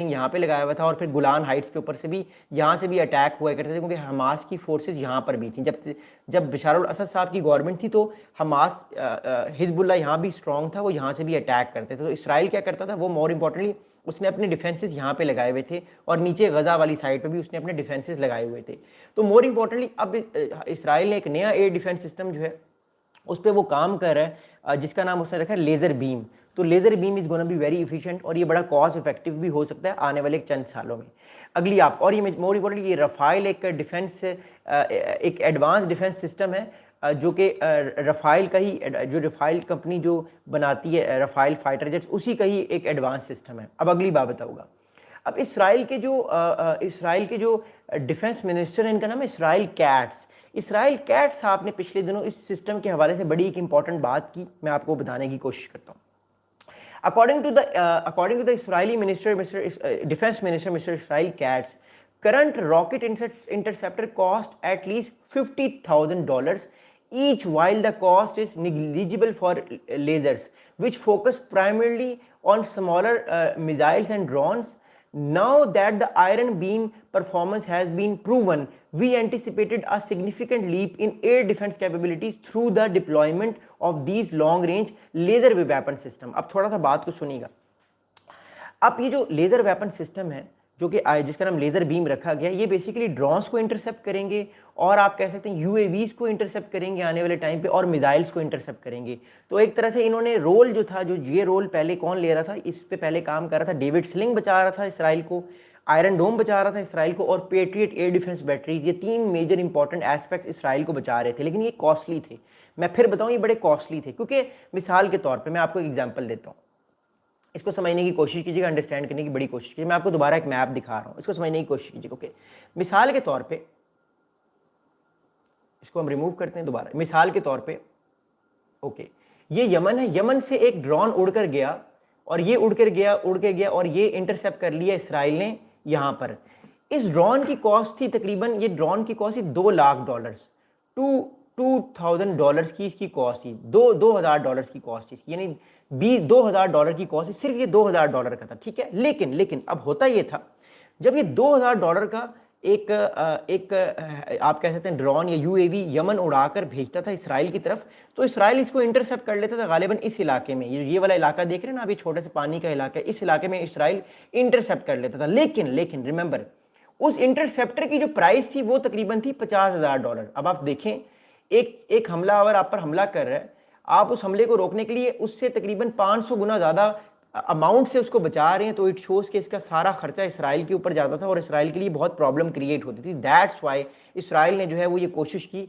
यहाँ पे लगाया हुआ था और फिर गुलान हाइट्स के ऊपर से भी यहाँ से भी अटैक हुआ करते थे, क्योंकि हमास की फोर्सेस यहाँ पर भी थी। जब बशारुल असद साहब की गवर्नमेंट थी तो हमास हिजबुल्लाह यहाँ भी स्ट्रॉन्ग था, वो यहाँ से भी अटैक करते थे। तो इसराइल क्या करता था, वो मोर इंपॉर्टेंटली उसने अपने डिफेंसेस यहाँ पे लगाए हुए थे और नीचे गजा वाली साइड पे भी उसने अपने डिफेंसेस लगाए हुए थे। तो मोर इंपॉर्टेंटली अब इसराइल ने एक नया एयर डिफेंस सिस्टम जो है उस पर वो काम कर रहा है, जिसका नाम उसने रखा है लेज़र बीम। तो laser beam is gonna be very efficient और ये बड़ा कॉस्ट इफेक्टिव भी हो सकता है आने वाले चंद सालों में। अगली आप और ये मोर इम्पोर्टेंट, ये रफ़ाइल एक डिफेंस एक एडवांस डिफेंस सिस्टम है, जो कि रफ़ाइल का ही, जो रफ़ाइल कंपनी जो बनाती है रफ़ाइल फाइटर जेट्स, उसी का ही एक एडवांस सिस्टम है। अब अगली बात बताऊँगा। अब इसराइल के जो डिफेंस मिनिस्टर हैं, इनका नाम है इसराइल कैट्स। इसराइल कैट्स साहब ने पिछले दिनों इस सिस्टम के हवाले से बड़ी एक इंपॉर्टेंट बात की, मैं आपको बताने की कोशिश करता हूँ। According to the Israeli defense minister, Mr. Israel Katz, current rocket interceptor cost at least $50,000 each, while the cost is negligible for lasers, which focus primarily on smaller missiles and drones. Now that the Iron Beam performance has been proven, we anticipated a significant leap in air defense capabilities through the deployment of these long range laser weapon system. अब थोड़ा सा बात को सुनिएगा। अब ये जो laser weapon system है, जो कि जिसका नाम लेज़र बीम रखा गया, ये बेसिकली ड्रोन्स को इंटरसेप्ट करेंगे और आप कह सकते हैं यूएवीज को इंटरसेप्ट करेंगे आने वाले टाइम पे, और मिसाइल्स को इंटरसेप्ट करेंगे। तो एक तरह से इन्होंने रोल जो था, जो ये रोल पहले कौन ले रहा था, इस पे पहले काम कर रहा था डेविड स्लिंग, बचा रहा था इसराइल को, आयरन डोम बचा रहा था इसराइल को, और पेट्रियट एयर डिफेंस बैटरीज, ये तीन मेजर इंपॉर्टेंट एस्पेक्ट इसराइल को बचा रहे थे। लेकिन ये कॉस्टली थे, मैं फिर बताऊँ, ये बड़े कॉस्टली थे, क्योंकि मिसाल के तौर पर मैं आपको एक एग्जाम्पल देता हूँ, इसको समझने की कोशिश कीजिएगा, अंडरस्टैंड करने की बड़ी कोशिश कीजिए। मैं आपको दोबारा एक मैप दिखा रहा हूँ, इसको समझने की कोशिश कीजिएगा। ओके, मिसाल के तौर पे इसको हम रिमूव करते हैं दोबारा। मिसाल के तौर पे ओके, ये यमन है, यमन से एक ड्रोन उड़कर गया और ये उड़ के गया और ये इंटरसेप्ट कर लिया इसराइल ने यहाँ पर। इस ड्रोन की कॉस्ट थी तकरीबन, ये ड्रोन की कॉस्ट थी $2 लाख, $2,000 की इसकी कॉस्ट थी, $2,000 की कॉस्ट थी, यानी $2,000 की कॉस्ट, सिर्फ ये $2,000 का था, ठीक है। लेकिन अब होता ये था, जब ये $2,000 का एक आप कह सकते हैं ड्रोन या यूएवी यमन उड़ाकर भेजता था इसराइल की तरफ, तो इसराइल इसको इंटरसेप्ट कर लेता था गालिबन इस इलाके में, ये वाला इलाका देख रहे हैं ना, अभी छोटे से पानी का इलाका है, इस इलाके में इसराइल इंटरसेप्ट कर लेता था। लेकिन रिमेंबर, उस इंटरसेप्टर की जो प्राइस थी वो तकरीबन थी $50,000। अब आप देखें, एक हमलावर आप पर हमला कर रहा है, आप उस हमले को रोकने के लिए उससे तकरीबन 500 गुना ज़्यादा अमाउंट से उसको बचा रहे हैं, तो इट शोज़ कि इसका सारा खर्चा इसराइल के ऊपर जाता था और इसराइल के लिए बहुत प्रॉब्लम क्रिएट होती थी। दैट्स वाई इसराइल ने जो है वो ये कोशिश की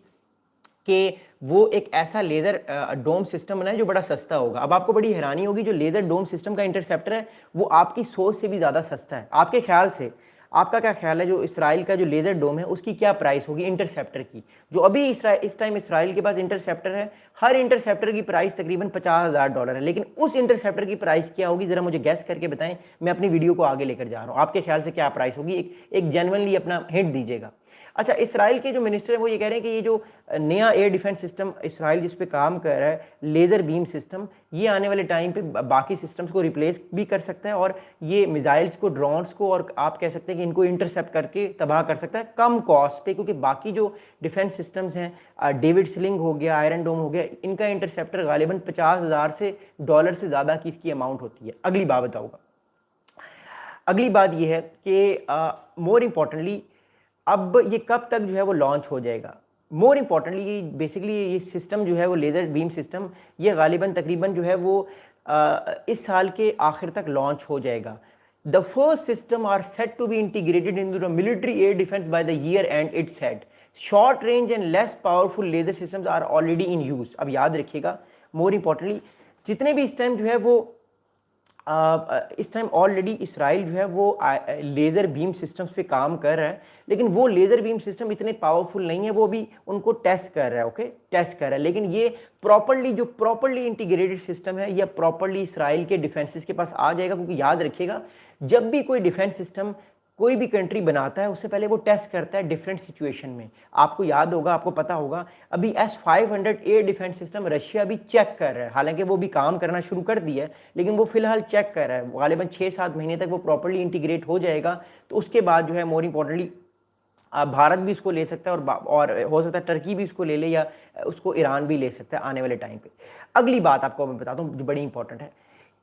कि वो एक ऐसा लेज़र डोम सिस्टम बनाए जो बड़ा सस्ता होगा। अब आपको बड़ी हैरानी होगी, जो लेज़र डोम सिस्टम का इंटरसेप्टर है वो आपकी सोच से भी ज़्यादा सस्ता है। आपके ख्याल से, आपका क्या ख्याल है, जो इसराइल का जो लेज़र डोम है उसकी क्या प्राइस होगी इंटरसेप्टर की? जो अभी इस टाइम इसराइल के पास इंटरसेप्टर है, हर इंटरसेप्टर की प्राइस तकरीबन $50,000 है, लेकिन उस इंटरसेप्टर की प्राइस क्या होगी, ज़रा मुझे गैस करके बताएं, मैं अपनी वीडियो को आगे लेकर जा रहा हूँ। आपके ख्याल से क्या प्राइस होगी, एक जेन्युइनली अपना हिंट दीजिएगा। अच्छा, इसराइल के जो मिनिस्टर हैं वो ये कह रहे हैं कि ये जो नया एयर डिफेंस सिस्टम इसराइल जिस पे काम कर रहा है, लेज़र बीम सिस्टम, ये आने वाले टाइम पे बाकी सिस्टम्स को रिप्लेस भी कर सकता है और ये मिसाइल्स को, ड्रोन्स को, और आप कह सकते हैं कि इनको इंटरसेप्ट करके तबाह कर सकता है कम कॉस्ट पे, क्योंकि बाकी जो डिफेंस सिस्टम्स हैं, डेविड स्लिंग हो गया, आयरन डोम हो गया, इनका इंटरसेप्टर गालिबन $50,000 से ज़्यादा की इसकी अमाउंट होती है। अगली बात बताऊँगा, अगली बात यह है कि मोर इम्पॉर्टेंटली अब ये कब तक जो है वो लॉन्च हो जाएगा। मोर इम्पॉर्टेंटली बेसिकली ये सिस्टम जो है वो लेज़र बीम सिस्टम, ये गालिबन तकरीबन जो है वो इस साल के आखिर तक लॉन्च हो जाएगा। The first system are set to be integrated in the military air defence by the year and it set short range and less powerful laser systems are already in use. अब याद रखिएगा, more importantly जितने भी इस time जो है वो इस टाइम ऑलरेडी इसराइल जो है वो लेज़र बीम सिस्टम्स पे काम कर रहा है, लेकिन वो लेज़र बीम सिस्टम इतने पावरफुल नहीं है, वो भी उनको टेस्ट कर रहा है। ओके, टेस्ट कर रहा है, लेकिन ये प्रॉपर्ली इंटीग्रेटेड सिस्टम है, या प्रॉपर्ली इसराइल के डिफेंसेस के पास आ जाएगा। क्योंकि याद रखिएगा, जब भी कोई डिफेंस सिस्टम कोई भी कंट्री बनाता है उससे पहले वो टेस्ट करता है डिफरेंट सिचुएशन में। आपको याद होगा, आपको पता होगा, अभी S-500 air defence system Russia भी चेक कर रहा है। हालांकि वो भी काम करना शुरू कर दिया है, लेकिन वो फिलहाल चेक कर रहा है। गालिबन 6-7 महीने तक वो प्रॉपर्ली इंटीग्रेट हो जाएगा। तो उसके बाद जो है मोर इंपॉर्टेंटली भारत भी इसको ले सकता है और हो सकता है टर्की भी इसको ले ले, या उसको ईरान भी ले सकता है आने वाले टाइम पे। अगली बात आपको मैं बताता हूँ जो बड़ी इंपॉर्टेंट है,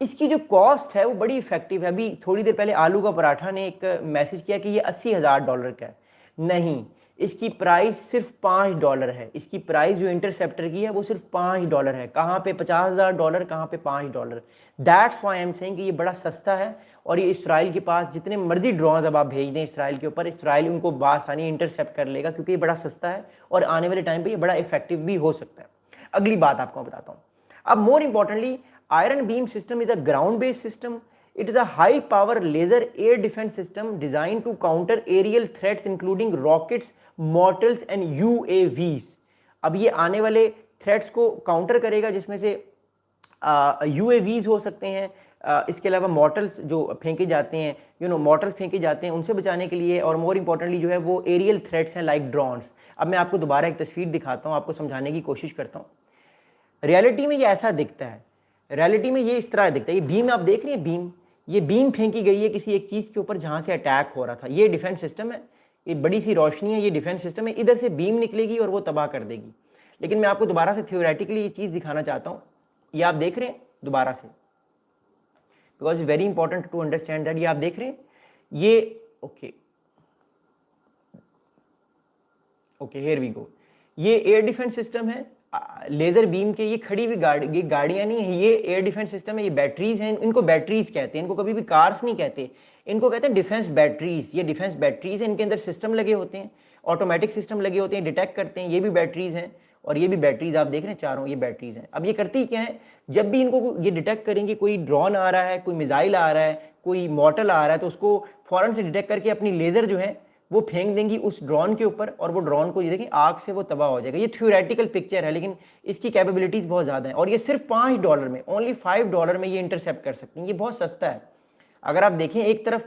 इसकी जो कॉस्ट है वो बड़ी इफेक्टिव है। अभी थोड़ी देर पहले आलू का पराठा ने एक मैसेज किया कि ये $80,000 का है। नहीं, इसकी प्राइस सिर्फ $5 है। इसकी प्राइस जो इंटरसेप्टर की है वो सिर्फ $5 है। कहाँ पे $50,000, कहाँ पे $5। That's why I am saying कि ये बड़ा सस्ता है। और ये इसराइल के पास जितने मर्जी ड्रोन अब आप भेज दें इसराइल के ऊपर, इसराइल उनको बासानी इंटरसेप्ट कर लेगा, क्योंकि ये बड़ा सस्ता है और आने वाले टाइम पे ये बड़ा इफेक्टिव भी हो सकता है। अगली बात आपको बताता हूँ। अब more importantly, Iron Beam system is a ground-based system. It is a high-power laser air defense system designed to counter aerial threats including rockets, mortars and UAVs. अब ये आने वाले थ्रेट्स को काउंटर करेगा, जिसमें से UAVs हो सकते हैं, इसके अलावा मॉर्टल्स जो फेंके जाते हैं, मॉर्टल्स फेंके जाते हैं उनसे बचाने के लिए, और मोर इंपॉर्टेंटली जो है वो एरियल थ्रेट्स हैं लाइक ड्रोन्स। अब मैं आपको दोबारा एक तस्वीर दिखाता हूँ, आपको समझाने की कोशिश करता हूँ। रियलिटी में ये ऐसा दिखता है, रियलिटी में ये इस तरह दिखता है। ये बीम आप देख रहे हैं, बीम, ये बीम फेंकी गई है किसी एक चीज़ के ऊपर जहाँ से अटैक हो रहा था। ये डिफेंस सिस्टम है, ये बड़ी सी रोशनी है, ये डिफेंस सिस्टम है। इधर से बीम निकलेगी और वो तबाह कर देगी। लेकिन मैं आपको दोबारा से थ्योरेटिकली ये चीज़ दिखाना चाहता हूँ। ये आप देख रहे हैं दोबारा से, because very important to understand that. ये आप देख रहे हैं, ये okay okay here we go. ये एयर डिफेंस सिस्टम है लेजर बीम के। ये खड़ी हुई गाड़ियां नहीं है, ये एयर डिफेंस सिस्टम है। ये बैटरीज हैं, इनको बैटरीज कहते हैं, इनको कभी भी कार्स नहीं कहते, इनको कहते हैं डिफेंस बैटरीज। ये डिफेंस बैटरीज हैं, इनके अंदर सिस्टम लगे होते हैं, ऑटोमेटिक सिस्टम लगे होते हैं, डिटेक्ट करते हैं। ये भी बैटरीज हैं और ये भी बैटरीज आप देख रहे हैं, चारों ये बैटरीज हैं। अब ये करती क्या है, जब भी इनको ये डिटेक्ट करेंगे, कोई ड्रोन आ रहा है, कोई मिसाइल आ रहा है, कोई मॉर्टल आ रहा है, तो उसको फौरन से डिटेक्ट करके अपनी लेजर जो है वो फेंक देंगी उस ड्रोन के ऊपर, और वो ड्रोन को ये देखें आग से वो तबाह हो जाएगा। ये थ्योरेटिकल पिक्चर है, लेकिन इसकी कैपेबिलिटीज बहुत ज़्यादा है। और ये सिर्फ $5 में, ओनली $5 में ये इंटरसेप्ट कर सकती हैं। ये बहुत सस्ता है। अगर आप देखें, एक तरफ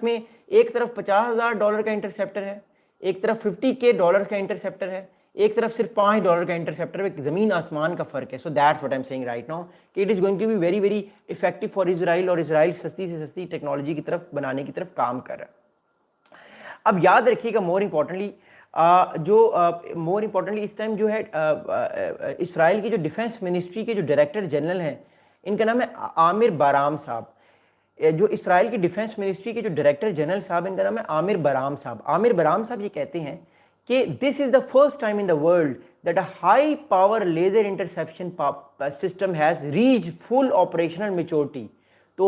$50,000 का इंटरसेप्टर है, एक तरफ $50,000 का इंटरसेप्टर है, एक तरफ सिर्फ $5 का इंटरसेप्टर है। जमीन आसमान का फर्क है। So that's what I am saying right now कि it is going to be very very effective for Israel, और इसराइल सस्ती से सस्ती टेक्नोलॉजी की तरफ बनाने की तरफ काम कर रहा है। अब याद रखिएगा, मोर इंपॉर्टेंटली मोर इंपॉर्टेंटली इस टाइम जो है इसराइल की जो डिफेंस मिनिस्ट्री के जो डायरेक्टर जनरल हैं, इनका नाम है आमिर बाराम साहब। जो इसराइल की डिफेंस मिनिस्ट्री के जो डायरेक्टर जनरल साहब, इनका नाम है आमिर बाराम साहब। आमिर बाराम साहब ये कहते हैं कि this is the first time in the world that a high power laser interception system has reached full operational maturity. तो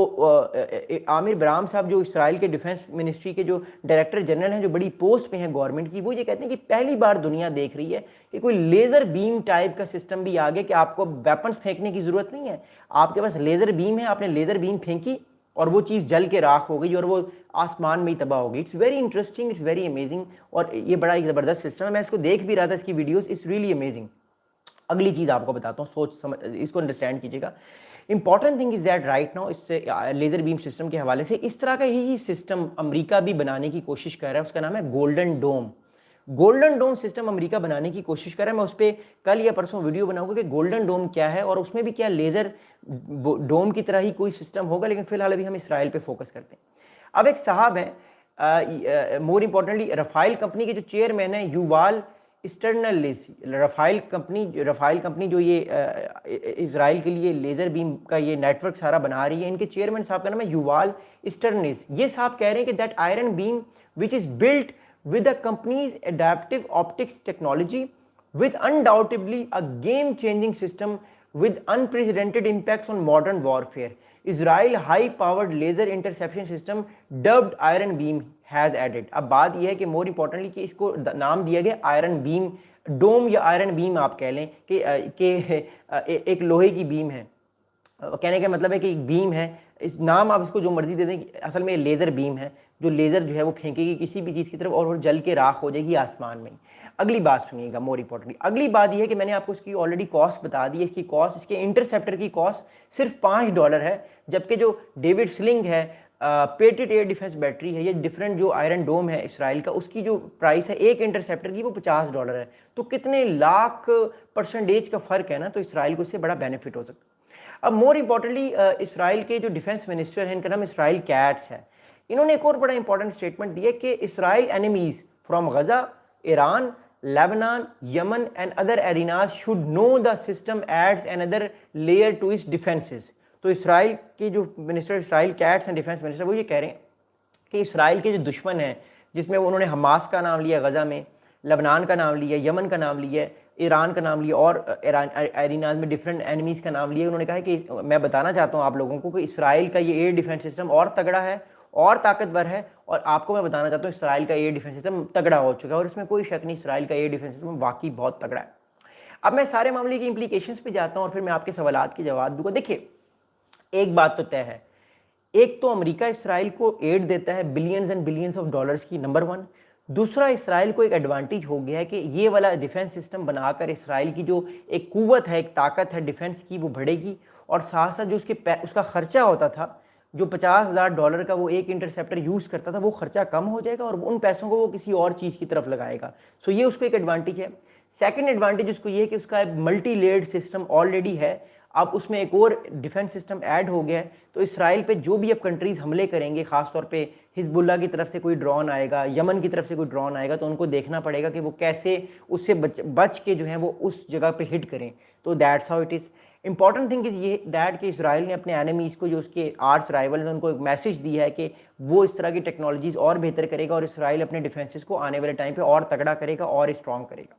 आमिर बाराम साहब जो इसराइल के डिफेंस मिनिस्ट्री के जो डायरेक्टर जनरल हैं, जो बड़ी पोस्ट पे हैं गवर्नमेंट की, वो ये कहते हैं कि पहली बार दुनिया देख रही है कि कोई लेज़र बीम टाइप का सिस्टम भी आ गया कि आपको वेपन्स फेंकने की ज़रूरत नहीं है। आपके पास लेज़र बीम है, आपने लेज़र बीम फेंकी और वो चीज़ जल के राख हो गई और वो आसमान में ही तबाह हो गई। It's very interesting, it's very amazing, और ये बड़ा एक ज़बरदस्त सिस्टम है। मैं इसको देख भी रहा था, इसकी वीडियोज़, इट्स रियली अमेजिंग। अगली चीज़ आपको बताता हूँ, सोच समझ इसको अंडरस्टैंड कीजिएगा। Important thing is that right now, इससे लेजर बीम सिस्टम के हवाले से इस तरह का ही सिस्टम अमेरिका भी बनाने की कोशिश कर रहा है। उसका नाम है गोल्डन डोम। गोल्डन डोम सिस्टम अमेरिका बनाने की कोशिश कर रहा है। मैं उस पर कल या परसों वीडियो बनाऊंगा कि गोल्डन डोम क्या है और उसमें भी क्या लेजर डोम की तरह ही कोई सिस्टम होगा, लेकिन फिलहाल अभी हम इसराइल पे फोकस करते हैं। अब एक साहब है, मोर इंपॉर्टेंटली रफाइल कंपनी के जो चेयरमैन है युवाल स्टर्नलिस। रफाइल कंपनी जो ये इसराइल के लिए लेज़र बीम का ये नेटवर्क सारा बना रही है, इनके चेयरमैन साहब का नाम है युवाल स्टर्निस। ये साहब कह रहे हैं कि that iron beam which is built with the company's adaptive optics technology with undoubtedly a game-changing system with unprecedented impacts on modern warfare. Israel high-powered laser interception system dubbed Iron Beam has added. अब बात यह है कि more importantly कि इसको नाम दिया गया आयरन बीम डोम, या आयरन बीम आप कह लें कि एक लोहे की बीम है। कहने का मतलब है कि एक बीम है, इस नाम आप इसको जो मर्जी दे दें, असल में लेज़र बीम है जो लेज़र जो है वो फेंकेगी किसी भी चीज़ की तरफ और जल के राख हो जाएगी आसमान में। अगली बात सुनिएगा, मोर इंपॉर्टेंटली अगली बात यह है कि मैंने आपको इसकी ऑलरेडी कॉस्ट बता दी है। इसकी कॉस्ट, इसके इंटरसेप्टर की कॉस्ट सिर्फ $5 है, जबकि जो डेविड स्लिंग है पेटेड एयर डिफेंस बैटरी है, ये डिफरेंट जो आयरन डोम है इसराइल का, उसकी जो प्राइस है एक इंटरसेप्टर की वो $50 है। तो कितने लाख % का फ़र्क है ना, तो इसराइल को इससे बड़ा बेनिफिट हो सकता है। अब मोर इम्पॉर्टेंटली इसराइल के जो डिफेंस मिनिस्टर हैं, इनका नाम इसराइल कैट्स है, इन्होंने एक और बड़ा इंपॉर्टेंट स्टेटमेंट दिया कि Israel enemies from Gaza, Iran, Lebanon, Yemen and other arenas should know the system adds another layer to its defences. तो इसराइल के जो minister, Israel Katz and defence minister, वो ये कह रहे हैं कि इसराइल के जो दुश्मन हैं, जिसमें उन्होंने हमास का नाम लिया गजा में, लबनान का नाम लिया, यमन का नाम लिया, ईरान का नाम लिया और एरिनाज में डिफरेंट एनिमीज़ का नाम लिया, उन्होंने कहा है कि मैं बताना चाहता हूँ आप लोगों को कि इसराइल का ये एयर डिफेंस सिस्टम और तगड़ा है और ताकतवर है, और आपको मैं बताना चाहता हूँ इसराइल का एयर डिफेंस सिस्टम तगड़ा हो चुका है, और इसमें कोई शक नहीं, इसराइल का एयर डिफेंस सिस्टम वाकई बहुत तगड़ा है। अब मैं सारे मामले की इंप्लीकेशंस पे जाता हूँ और फिर मैं आपके सवालात के जवाब दूंगा। देखिए, एक बात तो तय है, एक तो अमेरिका इसराइल को एड देता है billions and billions of dollars की, नंबर 1। दूसरा, इसराइल को एक एडवांटेज हो गया है कि ये वाला डिफेंस सिस्टम बनाकर इसराइल की जो एक कुव्वत है, एक ताकत है डिफेंस की, वो बढ़ेगी, और साथ साथ जो उसका खर्चा होता था, जो $50,000 का वो एक इंटरसेप्टर यूज़ करता था, वो खर्चा कम हो जाएगा और उन पैसों को वो किसी और चीज़ की तरफ लगाएगा। सो ये उसको एक एडवांटेज है। सेकंड एडवांटेज उसको ये है कि उसका मल्टी लेयर्ड सिस्टम ऑलरेडी है, अब उसमें एक और डिफेंस सिस्टम ऐड हो गया है, तो इसराइल पे जो भी अब कंट्रीज़ हमले करेंगे, खासतौर पे हिजबुल्ला की तरफ से कोई ड्रोन आएगा, यमन की तरफ से कोई ड्रोन आएगा, तो उनको देखना पड़ेगा कि वो कैसे उससे बच के जो है वो उस जगह पे हिट करें। तो that's how it is. Important thing is ये दैट कि इसराइल ने अपने एनिमीज़ को, जो उसके आर्च राइवल्स हैं, उनको एक मैसेज दिया है कि वो इस तरह की टेक्नोलॉजीज़ और बेहतर करेगा और इसराइल अपने डिफेंसेस को आने वाले टाइम पे और तगड़ा करेगा और स्ट्रॉन्ग करेगा।